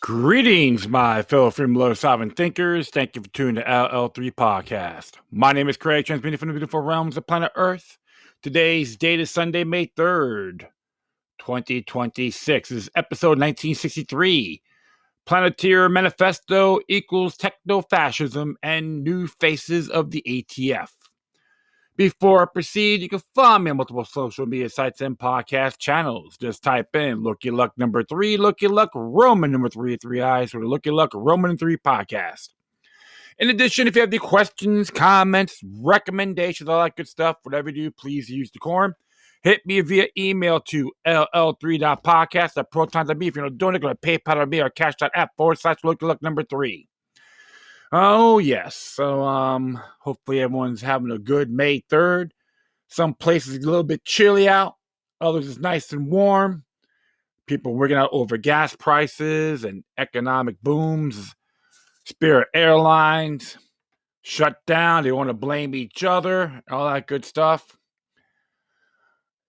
Greetings, my fellow freedom-loving sovereign thinkers. Thank you for tuning to LL3 Podcast. My name is Craig, transmitting from the beautiful realms of planet Earth. Today's date is Sunday, May 3rd, 2026. This is episode 1963. Palantir Manifesto equals Technofascism and new faces of the ATF. Before I proceed, you can find me on multiple social media sites and podcast channels. Just type in Looky Luck number 3, Looky Luck Roman number 3, 3 eyes, or the Looky Luck Roman 3 podcast. In addition, if you have any questions, comments, recommendations, all that good stuff, whatever you do, please use decorum. Hit me via email to ll3.podcast@proton.me. If you're not doing it, go to PayPal.me or cash.app/Looky Luck number 3. Oh, yes. So, hopefully everyone's having a good May 3rd. Some places a little bit chilly out. Others is nice and warm. People working out over gas prices and economic booms. Spirit Airlines shut down. They want to blame each other. All that good stuff.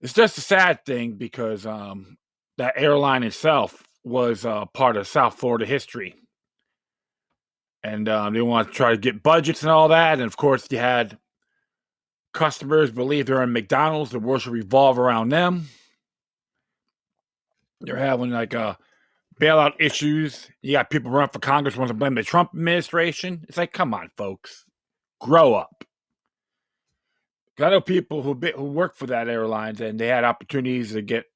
It's just a sad thing because that airline itself was part of South Florida history. And they want to try to get budgets and all that. And, of course, you had customers believe they're in McDonald's. The world should revolve around them. They're having, bailout issues. You got people running for Congress want to blame the Trump administration. It's like, come on, folks. Grow up. I know people who work for that airlines, and they had opportunities to get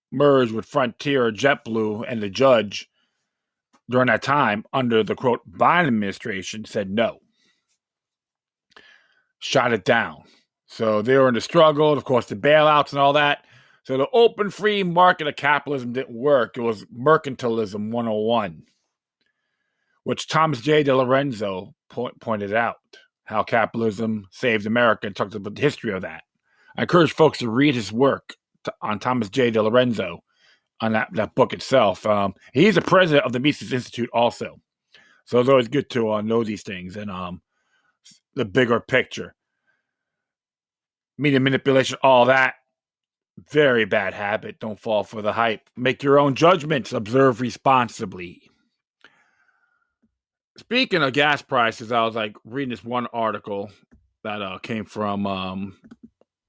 merged with Frontier or JetBlue, and the judge during that time, under the, quote, Biden administration, said no. Shot it down. So they were in the struggle, of course, the bailouts and all that. So the open free market of capitalism didn't work. It was mercantilism 101, which Thomas J. DiLorenzo pointed out, how capitalism saved America, and talked about the history of that. I encourage folks to read his work on Thomas J. DiLorenzo, on that book itself. He's the president of the Mises Institute also. So it's always good to know these things and the bigger picture. Media manipulation, all that, very bad habit. Don't fall for the hype. Make your own judgments. Observe responsibly. Speaking of gas prices, I was reading this one article that came from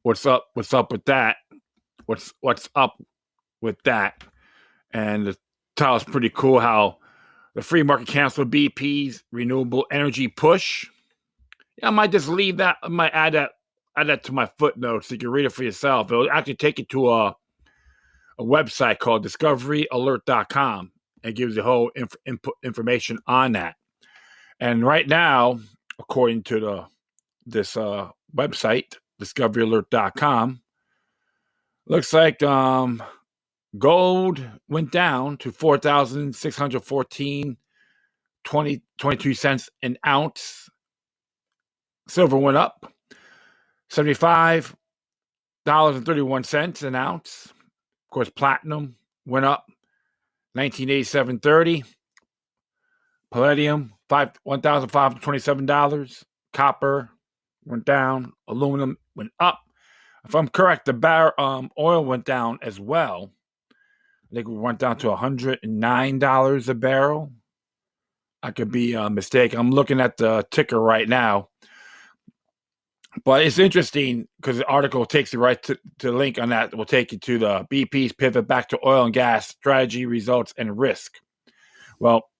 what's up with that? What's up with that? And the title's pretty cool, how the free market canceled BP's renewable energy push. Yeah, I might just leave that. I might add that to my footnotes so you can read it for yourself. It'll actually take you to a website called discoveryalert.com. It gives you whole information on that. And right now, according to this website, discoveryalert.com, looks like gold went down to $4,614.22 an ounce. Silver went up $75.31 an ounce. Of course, platinum went up $1987.30. Palladium $1,527. Copper went down. Aluminum went up. If I'm correct, the oil went down as well. I think we went down to $109 a barrel. I could be mistaken. I'm looking at the ticker right now. But it's interesting because the article takes you right to the link on that. Will take you to the BP's pivot back to oil and gas strategy, results, and risk. Well,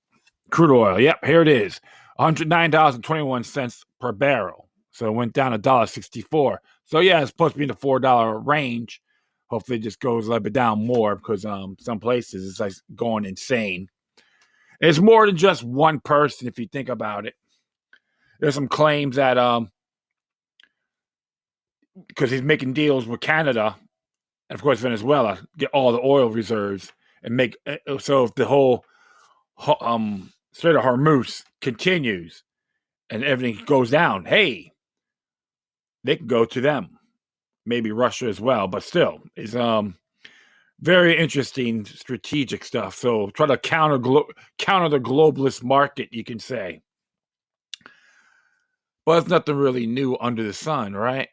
crude oil. Yep, here it is. $109.21 per barrel. So it went down $1.64. So yeah, it's supposed to be in the $4 range. Hopefully it just goes a little bit down more because some places it's like going insane. It's more than just one person if you think about it. There's some claims that because he's making deals with Canada and of course Venezuela, get all the oil reserves and make so if the whole Strait of Hormuz continues and everything goes down, hey, they can go to them. Maybe Russia as well, but still, it's very interesting strategic stuff. So try to counter the globalist market, you can say. But it's nothing really new under the sun, right?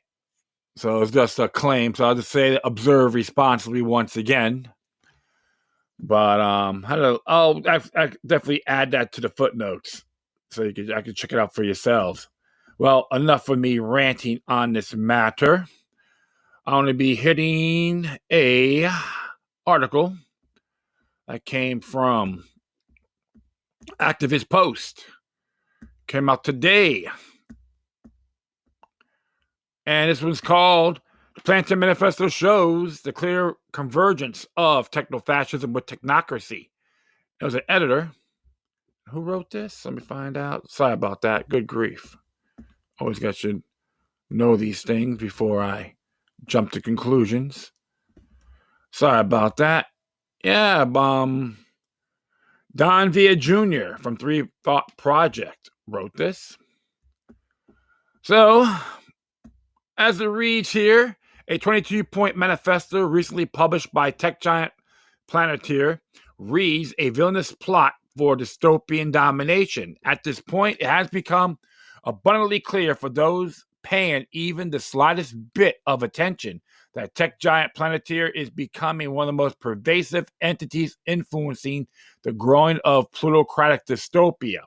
So it's just a claim. So I'll just say observe responsibly once again. But I'll definitely add that to the footnotes so I can check it out for yourselves. Well, enough of me ranting on this matter. I'm going to be hitting a article that came from Activist Post. Came out today. And this one's called The Palantir Manifesto Shows the Clear Convergence of Technofascism with Technocracy. It was an editor. Who wrote this? Let me find out. Sorry about that. Good grief. Always got to know these things before I jump to conclusions. Sorry about that. Yeah, Don Villa Jr. from Three Thought Project wrote this. So, as it reads here, a 22-point manifesto recently published by tech giant Palantir reads a villainous plot for dystopian domination. At this point, it has become abundantly clear for those paying even the slightest bit of attention that tech giant Palantir is becoming one of the most pervasive entities influencing the growing of plutocratic dystopia.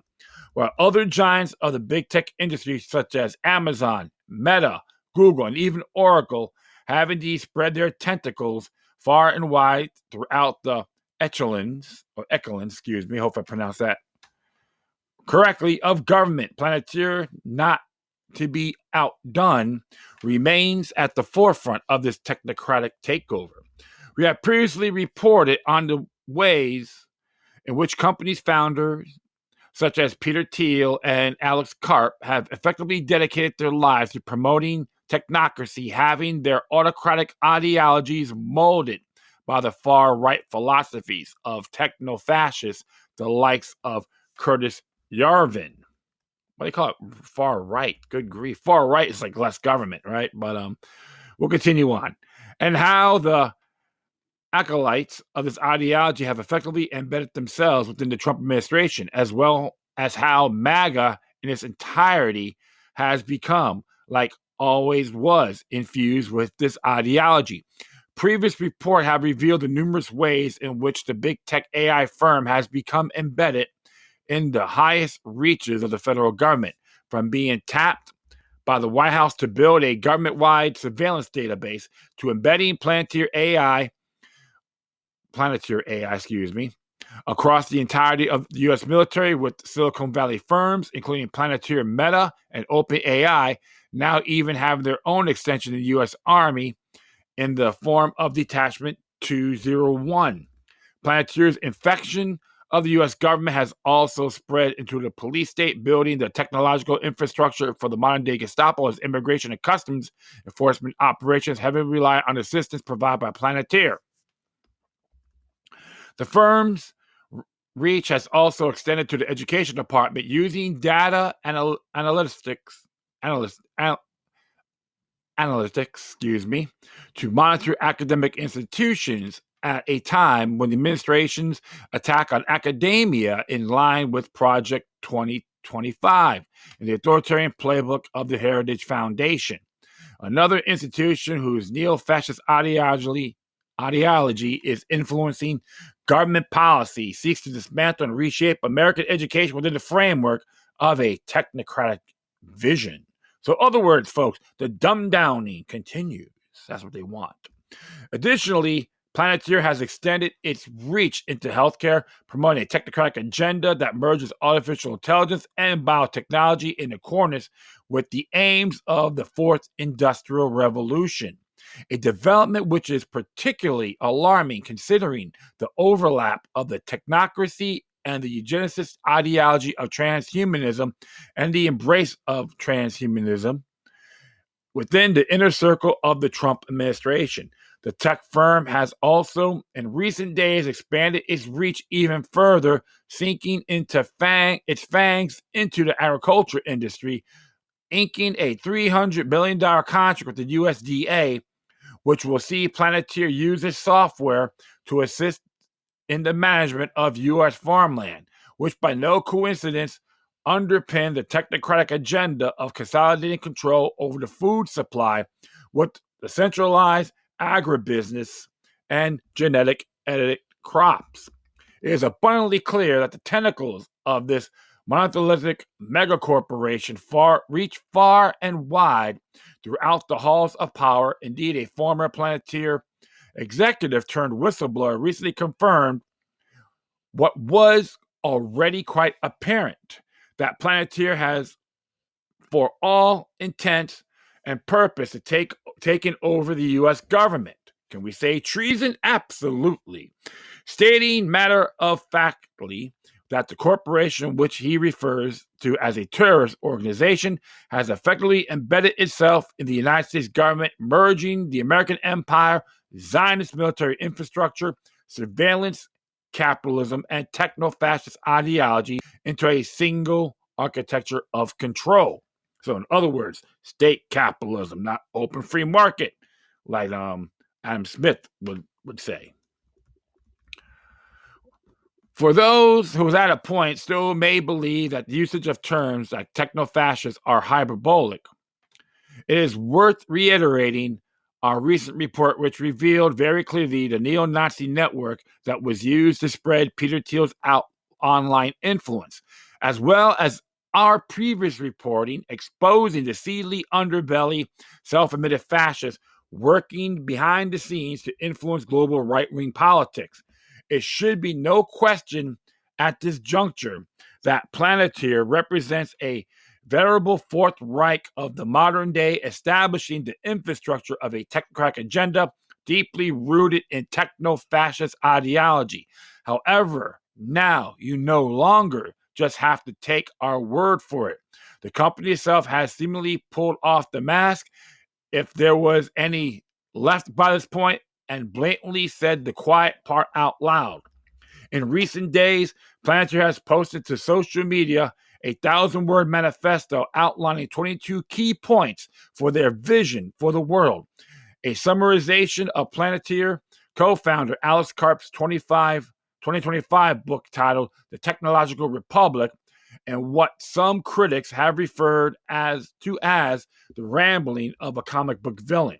While other giants of the big tech industry, such as Amazon, Meta, Google, and even Oracle, have indeed spread their tentacles far and wide throughout the echelons, hope I pronounced that correctly, of government. Palantir, not to be outdone, remains at the forefront of this technocratic takeover. We have previously reported on the ways in which companies' founders, such as Peter Thiel and Alex Karp, have effectively dedicated their lives to promoting technocracy, having their autocratic ideologies molded by the far-right philosophies of techno-fascists, the likes of Curtis Yarvin. What do you call it? Far-right. Good grief. Far-right is like less government, right? But we'll continue on. And how the acolytes of this ideology have effectively embedded themselves within the Trump administration, as well as how MAGA in its entirety has become, like always was, infused with this ideology. Previous reports have revealed the numerous ways in which the big tech AI firm has become embedded in the highest reaches of the federal government, from being tapped by the White House to build a government-wide surveillance database to embedding Palantir AI, across the entirety of the U.S. military with Silicon Valley firms, including Palantir Meta and OpenAI, now even have their own extension in the U.S. Army in the form of Detachment 201. Palantir's infection of the U.S. government has also spread into the police state, building the technological infrastructure for the modern-day Gestapo as immigration and customs enforcement operations heavily rely on assistance provided by Palantir. The firm's reach has also extended to the education department, using data analytics, to monitor academic institutions at a time when the administration's attack on academia in line with Project 2025 and the authoritarian playbook of the Heritage Foundation. Another institution whose neo-fascist ideology is influencing government policy, seeks to dismantle and reshape American education within the framework of a technocratic vision. So, other words, folks, the dumb-downing continues. That's what they want. Additionally, Palantir has extended its reach into healthcare, promoting a technocratic agenda that merges artificial intelligence and biotechnology in accordance with the aims of the Fourth Industrial Revolution. A development which is particularly alarming considering the overlap of the technocracy and the eugenicist ideology of transhumanism and the embrace of transhumanism within the inner circle of the Trump administration. The tech firm has also, in recent days, expanded its reach even further, sinking into its fangs into the agriculture industry, inking a $300 billion contract with the USDA, which will see Palantir use its software to assist in the management of U.S. farmland, which by no coincidence underpin the technocratic agenda of consolidating control over the food supply with the centralized agribusiness and genetic crops. It is abundantly clear that the tentacles of this monolithic megacorporation reach far and wide throughout the halls of power. Indeed, a former Palantir executive turned whistleblower recently confirmed what was already quite apparent, that Palantir has, for all intents and purpose, taken over the U.S. government. Can we say treason? Absolutely. Stating matter-of-factly that the corporation, which he refers to as a terrorist organization, has effectively embedded itself in the United States government, merging the American empire, Zionist military infrastructure, surveillance capitalism, and techno-fascist ideology into a single architecture of control. So in other words, state capitalism, not open free market, like Adam Smith would say. For those who at a point still may believe that the usage of terms like techno-fascists are hyperbolic, it is worth reiterating our recent report, which revealed very clearly the neo-Nazi network that was used to spread Peter Thiel's online influence, as well as our previous reporting exposing the seedy underbelly, self-admitted fascists working behind the scenes to influence global right-wing politics. It should be no question at this juncture that Palantir represents a veritable Fourth Reich of the modern day, establishing the infrastructure of a technocratic agenda deeply rooted in techno-fascist ideology. However, now you no longer just have to take our word for it. The company itself has seemingly pulled off the mask, if there was any left by this point, and blatantly said the quiet part out loud. In recent days, Palantir has posted to social media a 1,000-word manifesto outlining 22 key points for their vision for the world. A summarization of Palantir co-founder Alice Karp's 2025 book titled The Technological Republic, and what some critics have referred as the rambling of a comic book villain.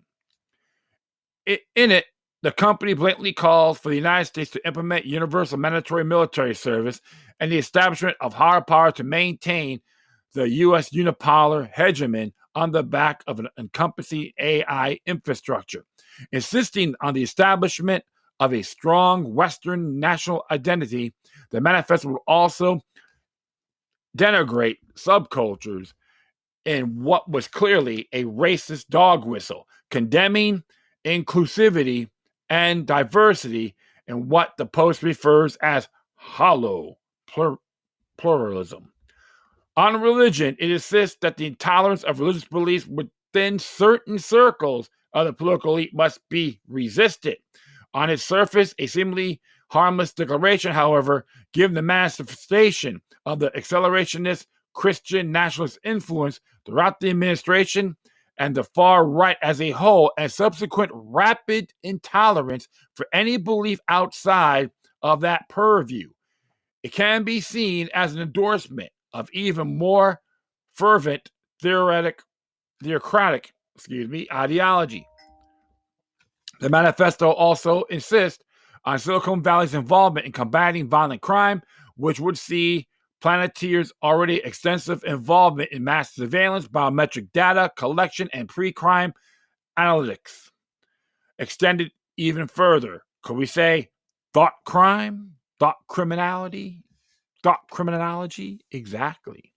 In it, the company blatantly calls for the United States to implement universal mandatory military service and the establishment of hard power to maintain the U.S. unipolar hegemony on the back of an encompassing AI infrastructure, insisting on the establishment of a strong Western national identity. The manifesto will also denigrate subcultures in what was clearly a racist dog whistle, condemning inclusivity and diversity in what the Post refers as hollow pluralism. On religion, it insists that the intolerance of religious beliefs within certain circles of the political elite must be resisted. On its surface, a seemingly harmless declaration, however, given the manifestation of the accelerationist Christian nationalist influence throughout the administration and the far right as a whole, and subsequent rapid intolerance for any belief outside of that purview. It can be seen as an endorsement of even more fervent theocratic ideology. The manifesto also insists on Silicon Valley's involvement in combating violent crime, which would see Palantir's already extensive involvement in mass surveillance, biometric data collection, and pre-crime analytics extended even further. Could we say thought crime, thought criminology? Exactly.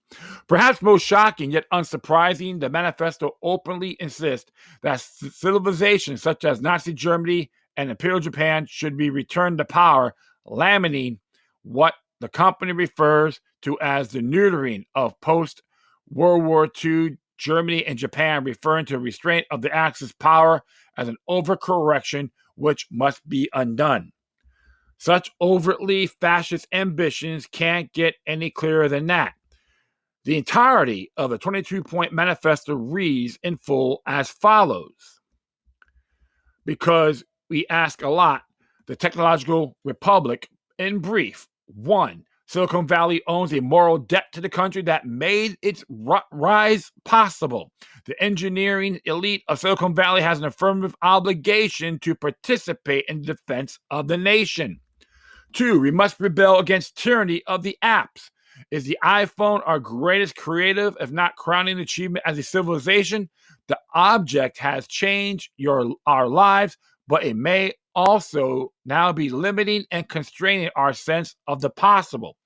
Perhaps most shocking, yet unsurprising, the manifesto openly insists that civilizations such as Nazi Germany and Imperial Japan should be returned to power, lamenting what the company refers to as the neutering of post-World War II Germany and Japan, referring to restraint of the Axis power as an overcorrection which must be undone. Such overtly fascist ambitions can't get any clearer than that. The entirety of the 22-point manifesto reads in full as follows. Because we ask a lot, the Technological Republic, in brief: 1. Silicon Valley owns a moral debt to the country that made its rise possible. The engineering elite of Silicon Valley has an affirmative obligation to participate in the defense of the nation. 2, we must rebel against tyranny of the apps. Is the iPhone our greatest creative, if not crowning achievement as a civilization? The object has changed our lives, but it may also now be limiting and constraining our sense of the possible.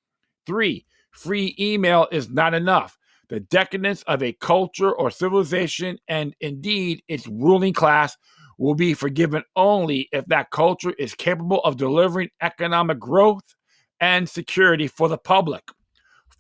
3, free email is not enough. The decadence of a culture or civilization, and indeed its ruling class, will be forgiven only if that culture is capable of delivering economic growth and security for the public.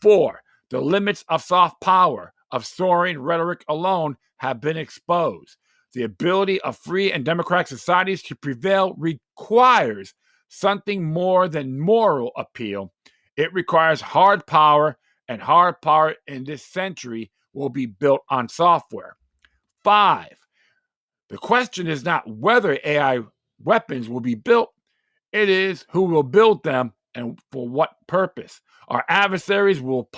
4, the limits of soft power, of soaring rhetoric alone, have been exposed. The ability of free and democratic societies to prevail requires something more than moral appeal. It requires hard power, and hard power in this century will be built on software. 5, the question is not whether AI weapons will be built, it is who will build them and for what purpose. Our adversaries will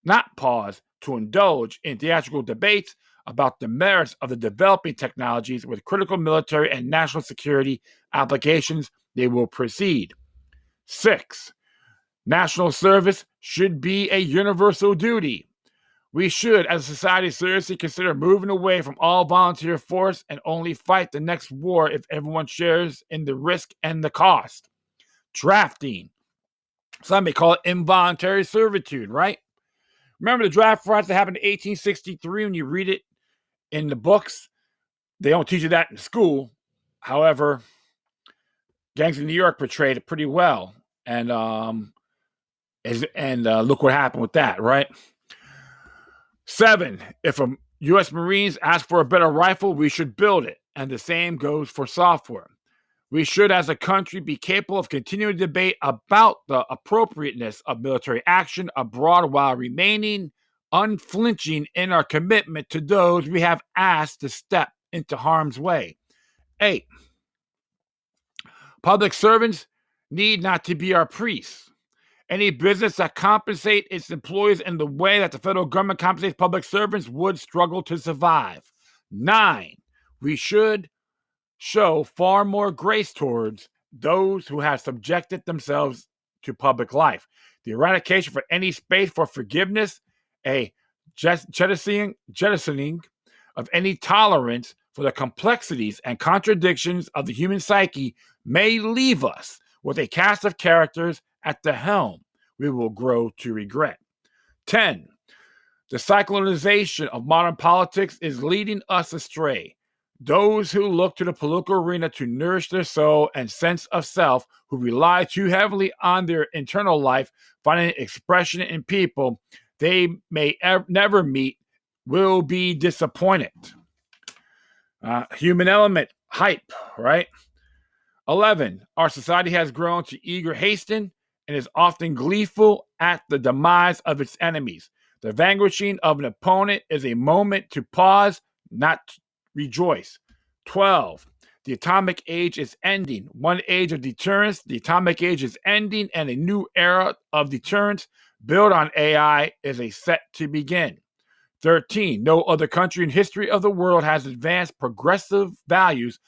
not pause to indulge in theatrical debates about the merits of the developing technologies with critical military and national security applications. They will proceed. 6, national service should be a universal duty. We should, as a society, seriously consider moving away from all volunteer force and only fight the next war if everyone shares in the risk and the cost. Drafting. Some may call it involuntary servitude, right? Remember the draft riots that happened in 1863 when you read it in the books? They don't teach you that in school. However, Gangs of New York portrayed it pretty well. And look what happened with that, right? 7, if a U.S. Marines ask for a better rifle, we should build it. And the same goes for software. We should, as a country, be capable of continuing debate about the appropriateness of military action abroad while remaining unflinching in our commitment to those we have asked to step into harm's way. 8, public servants need not to be our priests. Any business that compensates its employees in the way that the federal government compensates public servants would struggle to survive. 9, we should show far more grace towards those who have subjected themselves to public life. The eradication for any space for forgiveness, a jettisoning of any tolerance for the complexities and contradictions of the human psyche may leave us with a cast of characters at the helm we will grow to regret. 10, the cyclonization of modern politics is leading us astray. Those who look to the political arena to nourish their soul and sense of self, who rely too heavily on their internal life, finding expression in people they may never meet, will be disappointed. Human element, hype, right? 11, our society has grown to eager hasten and is often gleeful at the demise of its enemies. The vanquishing of an opponent is a moment to pause, not rejoice. 12, the atomic age is ending. One age of deterrence, the atomic age is ending, and a new era of deterrence built on AI is set to begin. 13, no other country in history of the world has advanced progressive values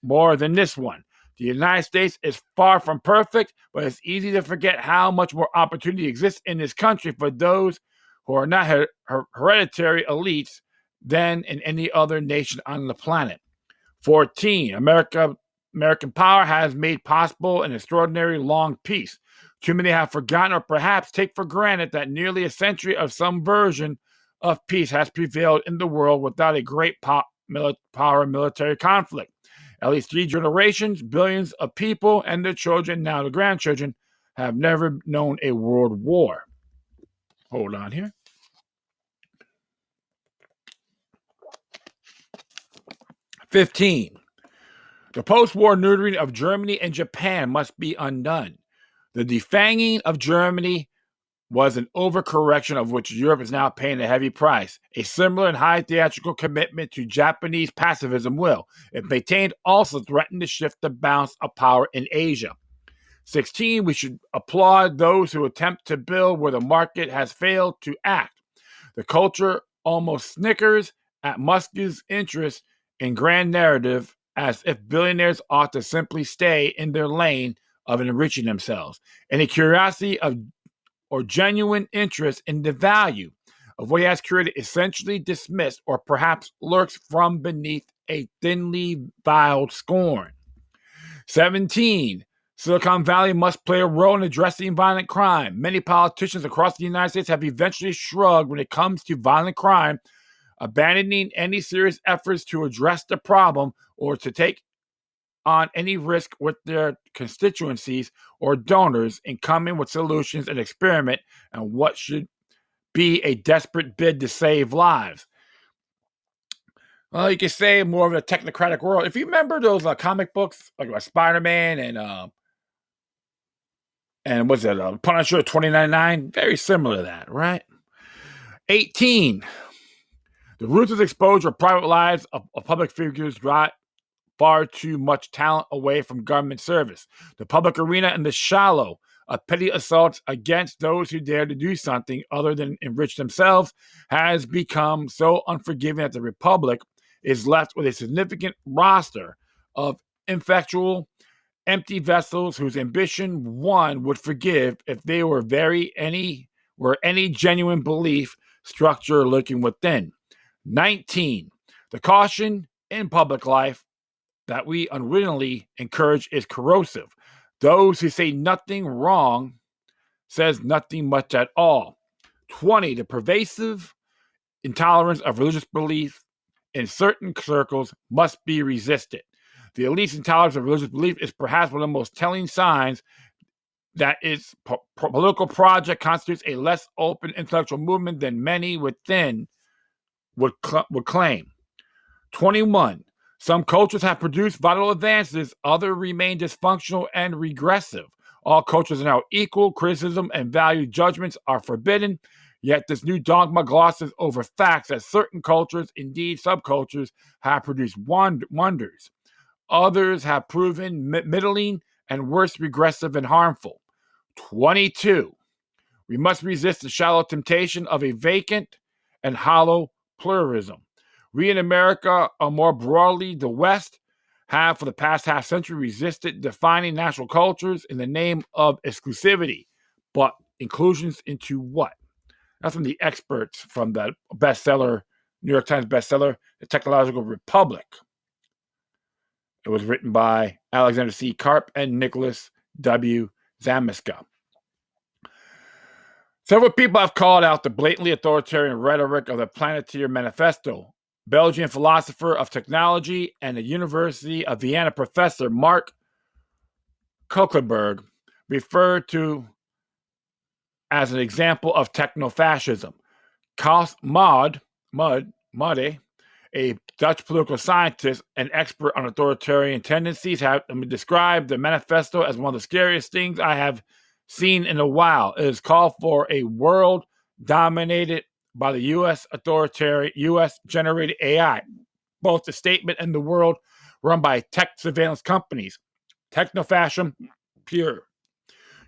more than this one. The United States is far from perfect, but it's easy to forget how much more opportunity exists in this country for those who are not hereditary elites than in any other nation on the planet. 14, American power has made possible an extraordinary long peace. Too many have forgotten or perhaps take for granted that nearly a century of some version of peace has prevailed in the world without a great power military conflict. At least 3 generations, billions of people and their children, now the grandchildren, have never known a world war. Hold on here. 15, the post-war neutering of Germany and Japan must be undone. The defanging of Germany was an overcorrection of which Europe is now paying a heavy price. A similar and high theatrical commitment to Japanese pacifism will, if maintained, also threaten to shift the balance of power in Asia. 16, we should applaud those who attempt to build where the market has failed to act. The culture almost snickers at Musk's interest in grand narrative, as if billionaires ought to simply stay in their lane of enriching themselves. Any curiosity of or genuine interest in the value of what he has created essentially dismissed or perhaps lurks from beneath a thinly veiled scorn. 17. Silicon Valley must play a role in addressing violent crime. Many politicians across the United States have eventually shrugged when it comes to violent crime, abandoning any serious efforts to address the problem or to take on any risk with their constituencies or donors in coming with solutions and experiment and what should be a desperate bid to save lives. Well, you could say more of a technocratic world. If you remember those comic books, like Spider-Man and what's that, Punisher 2099, very similar to that, right? 18. The ruthless exposure of private lives of public figures drive far too much talent away from government service. The public arena and the shallow of petty assaults against those who dare to do something other than enrich themselves has become so unforgiving that the Republic is left with a significant roster of ineffectual, empty vessels whose ambition one would forgive if they were any genuine belief structure lurking within. 19. The caution in public life that we unwittingly encourage is corrosive. Those who say nothing wrong says nothing much at all. 20. The pervasive intolerance of religious belief in certain circles must be resisted. The elite's intolerance of religious belief is perhaps one of the most telling signs that its political project constitutes a less open intellectual movement than many within would claim. 21. Some cultures have produced vital advances, others remain dysfunctional and regressive. All cultures are now equal. Criticism and value judgments are forbidden. Yet this new dogma glosses over facts that certain cultures, indeed subcultures, have produced wonders. Others have proven middling and worse, regressive and harmful. 22. We must resist the shallow temptation of a vacant and hollow pluralism. We in America, or more broadly the West, have for the past half century resisted defining national cultures in the name of exclusivity. But inclusions into what? That's from the experts from the bestseller, New York Times bestseller, The Technological Republic. It was written by Alexander C. Karp and Nicholas W. Zamiska. Several people have called out the blatantly authoritarian rhetoric of the Palantir Manifesto. Belgian philosopher of technology and the University of Vienna professor Mark Koeklenberg referred to as an example of technofascism. Klaus Maude, a Dutch political scientist and expert on authoritarian tendencies, have described the manifesto as one of the scariest things I have seen in a while. It is called for a world dominated by the U.S.-generated AI, both the statement and the world run by tech surveillance companies. Technofascism, pure.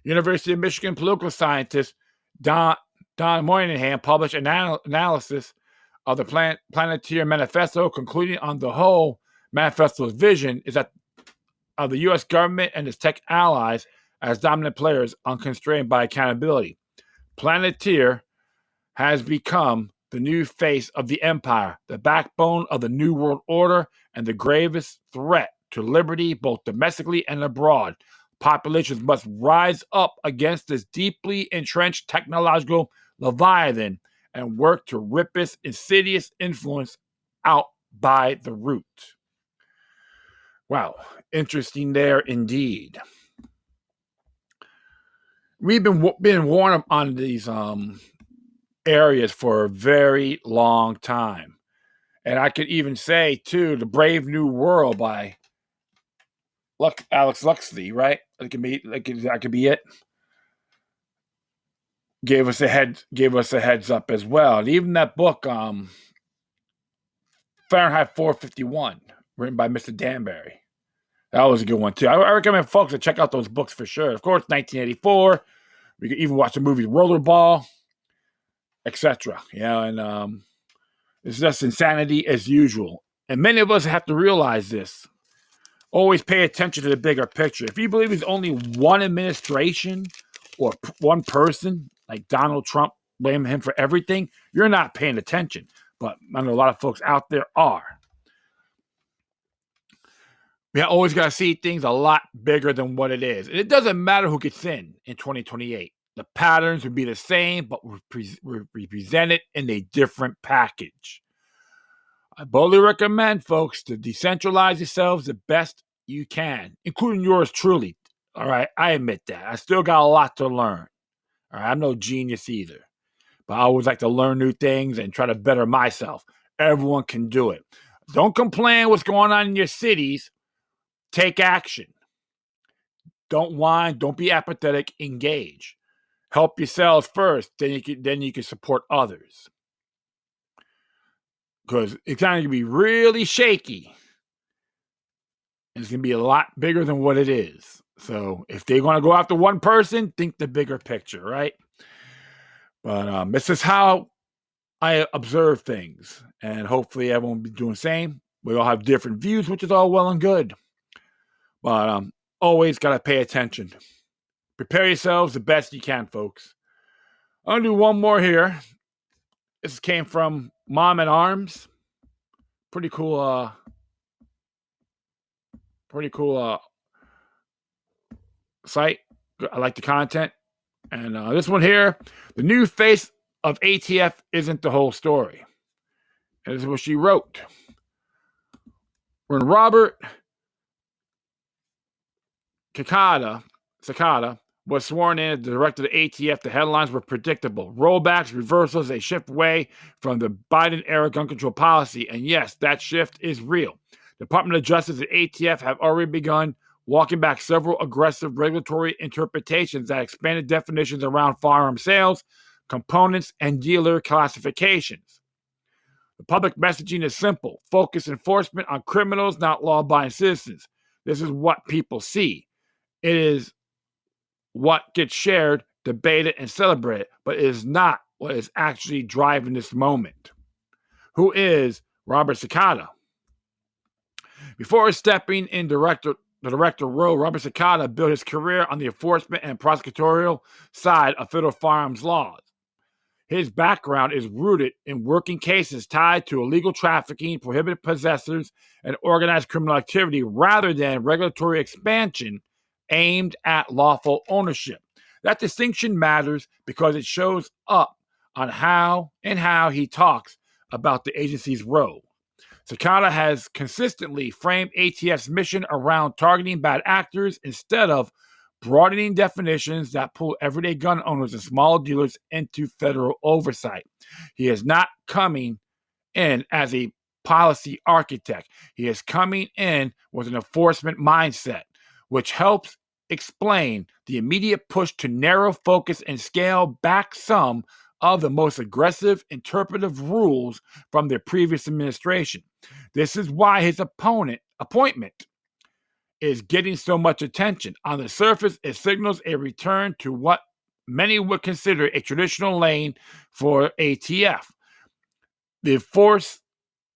University of Michigan political scientist Don Moynihan published an analysis of the Palantir Manifesto, concluding on the whole manifesto's vision is that of the U.S. government and its tech allies as dominant players unconstrained by accountability. Palantir has become the new face of the empire, the backbone of the New World Order, and the gravest threat to liberty both domestically and abroad. Populations must rise up against this deeply entrenched technological leviathan and work to rip its insidious influence out by the root. Wow, interesting there indeed. We've been warned on these areas for a very long time. And I could even say, too, The Brave New World by Alex Luxley, right? That could be it. Gave us a heads up as well. And even that book, Fahrenheit 451, written by Mr. Danbury. That was a good one, too. I recommend folks to check out those books for sure. Of course, 1984. We could even watch the movie Rollerball, etc. And it's just insanity as usual. And many of us have to realize this. Always pay attention to the bigger picture. If you believe there's only one administration or one person, like Donald Trump, blaming him for everything, you're not paying attention. But I know a lot of folks out there are. We always got to see things a lot bigger than what it is. And it doesn't matter who gets in 2028. The patterns would be the same, but we present it in a different package. I boldly recommend, folks, to decentralize yourselves the best you can, including yours truly. All right, I admit that. I still got a lot to learn. All right, I'm no genius either. But I always like to learn new things and try to better myself. Everyone can do it. Don't complain what's going on in your cities. Take action. Don't whine. Don't be apathetic. Engage. Help yourselves first. Then you can support others. Because it's going to be really shaky. And it's going to be a lot bigger than what it is. So if they're going to go after one person, think the bigger picture, right? But this is how I observe things. And hopefully everyone will be doing the same. We all have different views, which is all well and good. But always got to pay attention. Prepare yourselves the best you can, folks. I'm going to do one more here. This came from Mom at Arms. Pretty cool site. I like the content. And this one here, the new face of ATF isn't the whole story. And this is what she wrote. When Robert Sakata was sworn in as the director of the ATF, the headlines were predictable. Rollbacks, reversals, a shift away from the Biden-era gun control policy. And yes, that shift is real. The Department of Justice and ATF have already begun walking back several aggressive regulatory interpretations that expanded definitions around firearm sales, components, and dealer classifications. The public messaging is simple. Focus enforcement on criminals, not law-abiding citizens. This is what people see. It is what gets shared, debated, and celebrated, but it is not what is actually driving this moment. Who is Robert Sakata? Before stepping in the director role, Robert Sakata built his career on the enforcement and prosecutorial side of federal firearms laws. His background is rooted in working cases tied to illegal trafficking, prohibited possessors, and organized criminal activity rather than regulatory expansion aimed at lawful ownership. That distinction matters because it shows up on how he talks about the agency's role. Sakata has consistently framed ATF's mission around targeting bad actors instead of broadening definitions that pull everyday gun owners and small dealers into federal oversight. He is not coming in as a policy architect. He is coming in with an enforcement mindset, which helps explain the immediate push to narrow focus and scale back some of the most aggressive interpretive rules from the previous administration. This is why his appointment is getting so much attention. On the surface, it signals a return to what many would consider a traditional lane for ATF. They force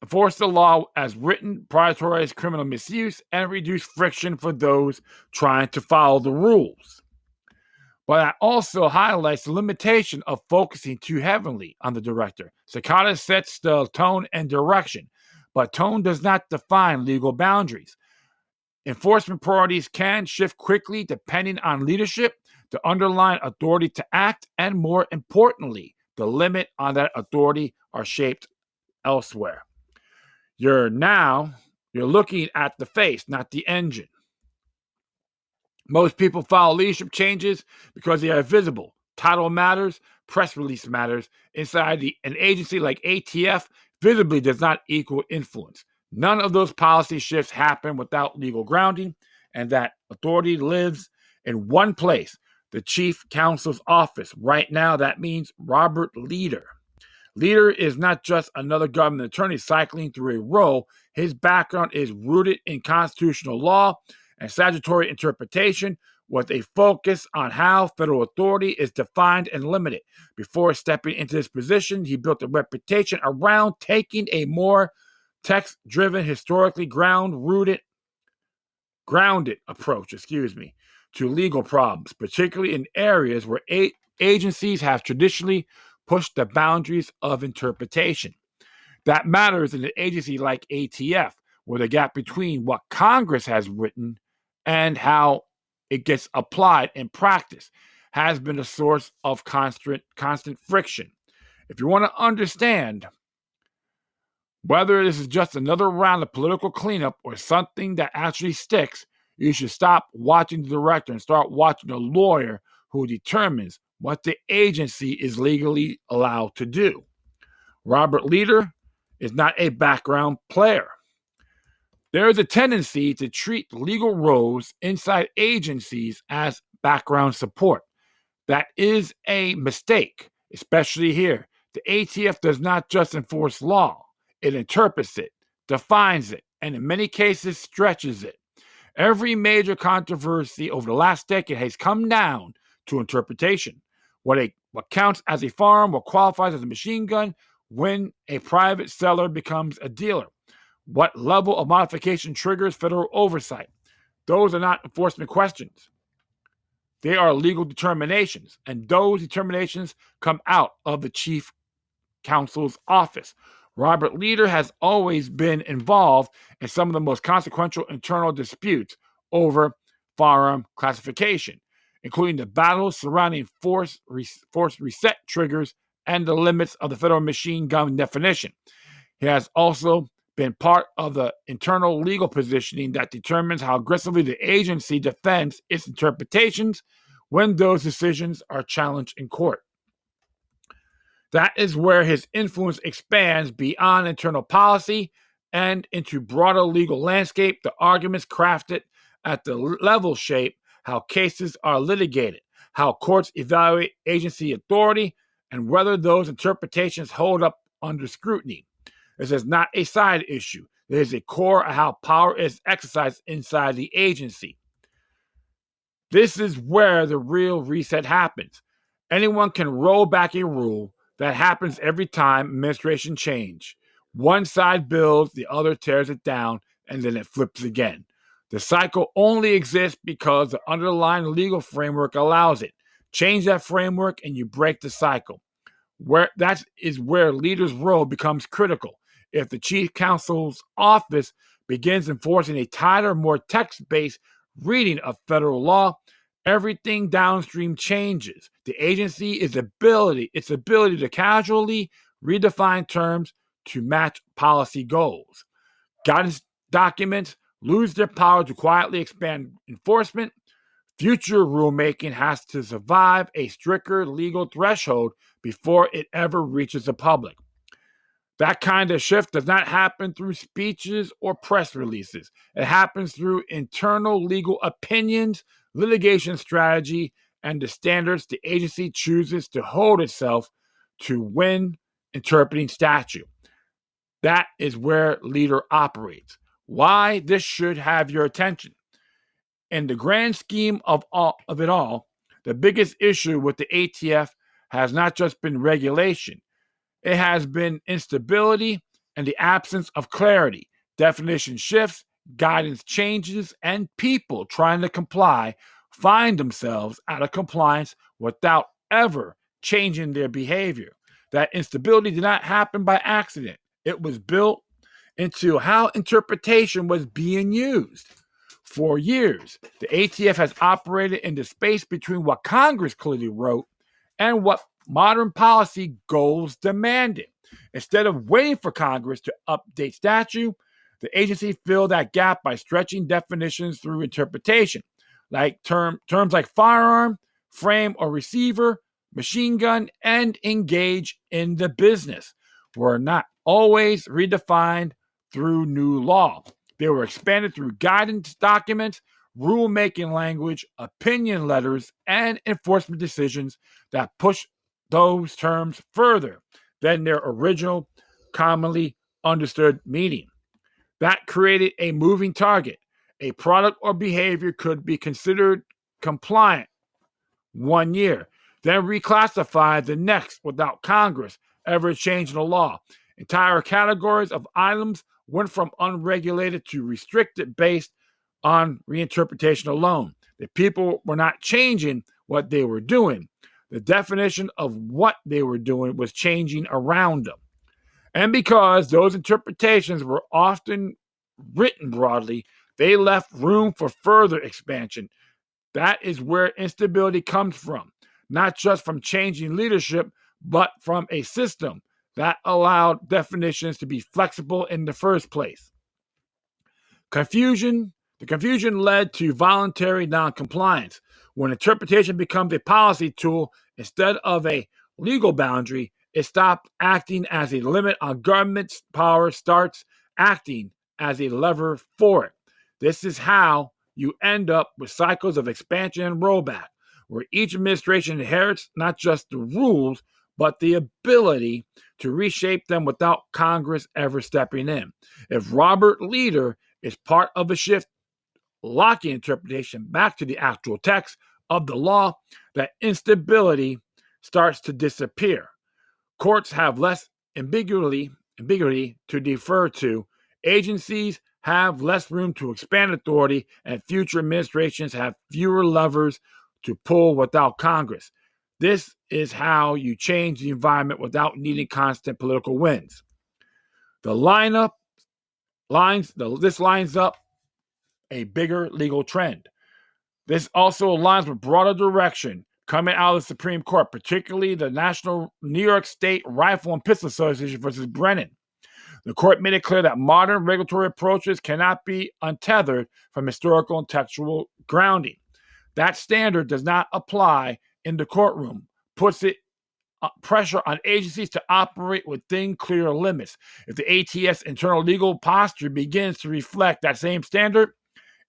the law as written, prioritize criminal misuse, and reduce friction for those trying to follow the rules. But that also highlights the limitation of focusing too heavily on the director. Sakata sets the tone and direction, but tone does not define legal boundaries. Enforcement priorities can shift quickly depending on leadership, the underlying authority to act, and more importantly, the limit on that authority are shaped elsewhere. You're looking at the face, not the engine. Most people follow leadership changes because they are visible. Title matters, press release matters. Inside an agency like ATF, visibly does not equal influence. None of those policy shifts happen without legal grounding, and that authority lives in one place, the chief counsel's office. Right now, that means Robert Leader. Leader is not just another government attorney cycling through a role. His background is rooted in constitutional law and statutory interpretation with a focus on how federal authority is defined and limited. Before stepping into this position, he built a reputation around taking a more text-driven, historically ground-rooted grounded approach, to legal problems, particularly in areas where agencies have traditionally pushed the boundaries of interpretation. That matters in an agency like ATF, where the gap between what Congress has written and how it gets applied in practice has been a source of constant friction. If you want to understand whether this is just another round of political cleanup or something that actually sticks, you should stop watching the director and start watching a lawyer who determines what the agency is legally allowed to do. Robert Leader is not a background player. There is a tendency to treat legal roles inside agencies as background support. That is a mistake, especially here. The ATF does not just enforce law, it interprets it, defines it, and in many cases stretches it. Every major controversy over the last decade has come down to interpretation. What counts as a firearm, what qualifies as a machine gun, when a private seller becomes a dealer. What level of modification triggers federal oversight? Those are not enforcement questions. They are legal determinations, and those determinations come out of the chief counsel's office. Robert Leader has always been involved in some of the most consequential internal disputes over firearm classification, including the battles surrounding force reset triggers and the limits of the federal machine gun definition. He has also been part of the internal legal positioning that determines how aggressively the agency defends its interpretations when those decisions are challenged in court. That is where his influence expands beyond internal policy and into broader legal landscape. The arguments crafted at the level shape how cases are litigated, how courts evaluate agency authority, and whether those interpretations hold up under scrutiny. This is not a side issue. It is a core of how power is exercised inside the agency. This is where the real reset happens. Anyone can roll back a rule. That happens every time administration change. One side builds, the other tears it down, and then it flips again. The cycle only exists because the underlying legal framework allows it. Change that framework and you break the cycle. That is where Leader's role becomes critical. If the chief counsel's office begins enforcing a tighter, more text-based reading of federal law, everything downstream changes. The agency its ability to casually redefine terms to match policy goals. Guidance documents lose their power to quietly expand enforcement. Future rulemaking has to survive a stricter legal threshold before it ever reaches the public. That kind of shift does not happen through speeches or press releases. It happens through internal legal opinions, litigation strategy, and the standards the agency chooses to hold itself to when interpreting statute. That is where Leader operates. Why this should have your attention. In the grand scheme of it all, the biggest issue with the ATF has not just been regulation. It has been instability and the absence of clarity. Definition shifts, guidance changes, and people trying to comply find themselves out of compliance without ever changing their behavior. That instability did not happen by accident. It was built into how interpretation was being used. For years, the ATF has operated in the space between what Congress clearly wrote and what modern policy goals demanded. Instead of waiting for Congress to update statute, the agency filled that gap by stretching definitions through interpretation, like terms like firearm, frame or receiver, machine gun, and engage in the business were not always redefined through new law. They were expanded through guidance documents, rulemaking language, opinion letters, and enforcement decisions that push those terms further than their original commonly understood meaning. That created a moving target. A product or behavior could be considered compliant 1 year, then reclassified the next without Congress ever changing the law. Entire categories of items went from unregulated to restricted based on reinterpretation alone. The people were not changing what they were doing. The definition of what they were doing was changing around them. And because those interpretations were often written broadly, they left room for further expansion. That is where instability comes from, not just from changing leadership, but from a system that allowed definitions to be flexible in the first place. The confusion led to voluntary noncompliance. When interpretation becomes a policy tool instead of a legal boundary, it stopped acting as a limit on government's power, starts acting as a lever for it. This is how you end up with cycles of expansion and rollback, where each administration inherits not just the rules, but the ability to reshape them without Congress ever stepping in. If Robert Leader is part of a shift locking interpretation back to the actual text of the law, that instability starts to disappear. Courts have less ambiguity to defer to. Agencies have less room to expand authority, and future administrations have fewer levers to pull without Congress. This is how you change the environment without needing constant political wins. This lines up a bigger legal trend. This also aligns with broader direction coming out of the Supreme Court, particularly the National New York State Rifle and Pistol Association versus Brennan. The court made it clear that modern regulatory approaches cannot be untethered from historical and textual grounding. That standard does not apply in the courtroom, puts it pressure on agencies to operate within clear limits. If the ATF's internal legal posture begins to reflect that same standard,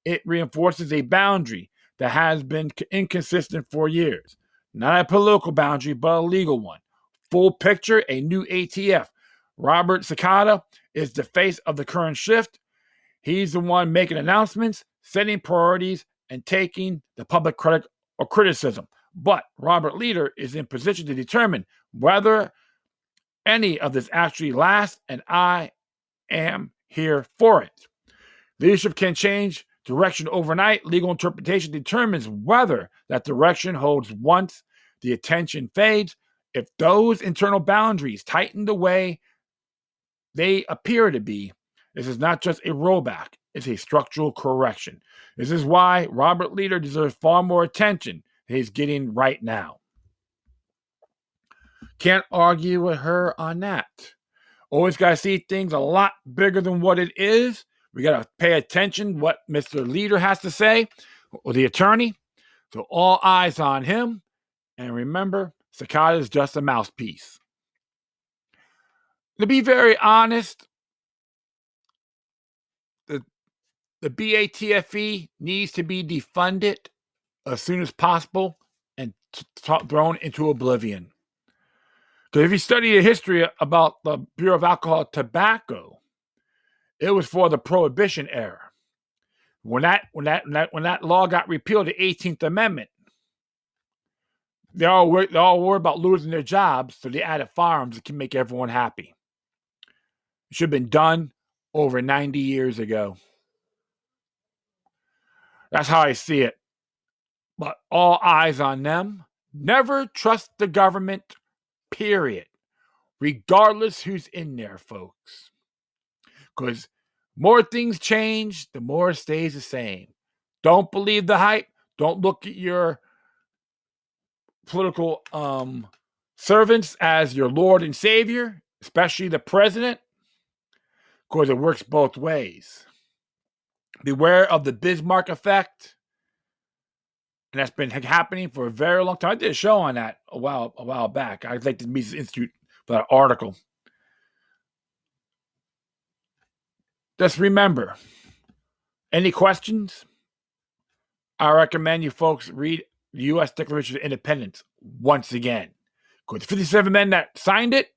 it reinforces a boundary that has been inconsistent for years. Not a political boundary, but a legal one. Full picture, a new ATF. Robert Cicada is the face of the current shift. He's the one making announcements, setting priorities, and taking the public credit or criticism. But Robert Leader is in position to determine whether any of this actually lasts, and I am here for it. Leadership can change direction overnight. Legal interpretation determines whether that direction holds once the attention fades. If those internal boundaries tighten the way they appear to be, this is not just a rollback, it's a structural correction. This is why Robert Leader deserves far more attention than he's getting right now. Can't argue with her on that. Always got to see things a lot bigger than what it is. We got to pay attention what Mr. Leader has to say, or the attorney. So all eyes on him. And remember, Cicada is just a mouthpiece. To be very honest, the BATFE needs to be defunded as soon as possible and thrown into oblivion. Because if you study the history about the Bureau of Alcohol and Tobacco, it was for the Prohibition era. When that law got repealed, the 18th Amendment, they all worried about losing their jobs, so they added firearms that can make everyone happy. It should have been done over 90 years ago. That's how I see it. But all eyes on them. Never trust the government, period. Regardless who's in there, folks. Because more things change, the more it stays the same. Don't believe the hype. Don't look at your political servants as your Lord and Savior, especially the president, because it works both ways. Beware of the Bismarck effect. And that's been happening for a very long time. I did a show on that a while back. I thank the Mises Institute for that article. Just remember, any questions? I recommend you folks read the U.S. Declaration of Independence once again. Because the 57 men that signed it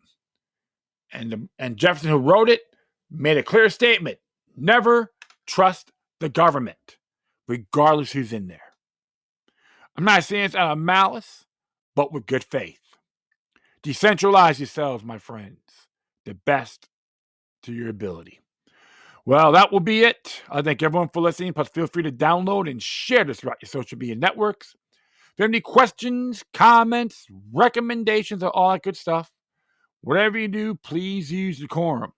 and Jefferson, who wrote it, made a clear statement. Never trust the government, regardless who's in there. I'm not saying it's out of malice, but with good faith. Decentralize yourselves, my friends, the best to your ability. Well, that will be it. I thank everyone for listening. Plus, feel free to download and share this throughout your social media networks. If you have any questions, comments, recommendations, or all that good stuff, whatever you do, please use decorum.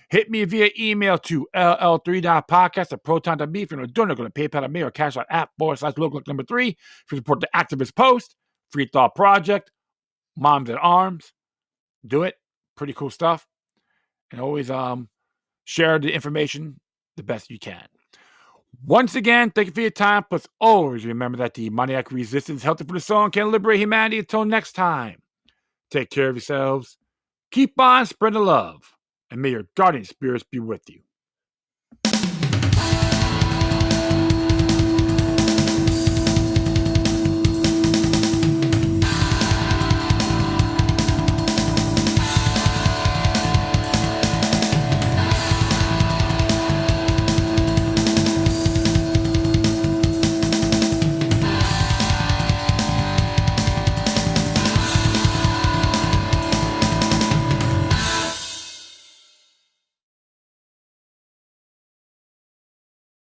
Hit me via email to ll3.podcast@proton.me if you're doing it, go to PayPal me or Cash Out @/local3. If you support the activist post, Free Thought Project, Moms at Arms, do it. Pretty cool stuff. And always share the information the best you can. Once again, thank you for your time. Plus, always remember that the demoniac resistance is healthy for the soul and can liberate humanity. Until next time, take care of yourselves. Keep on spreading love. And may your guardian spirits be with you.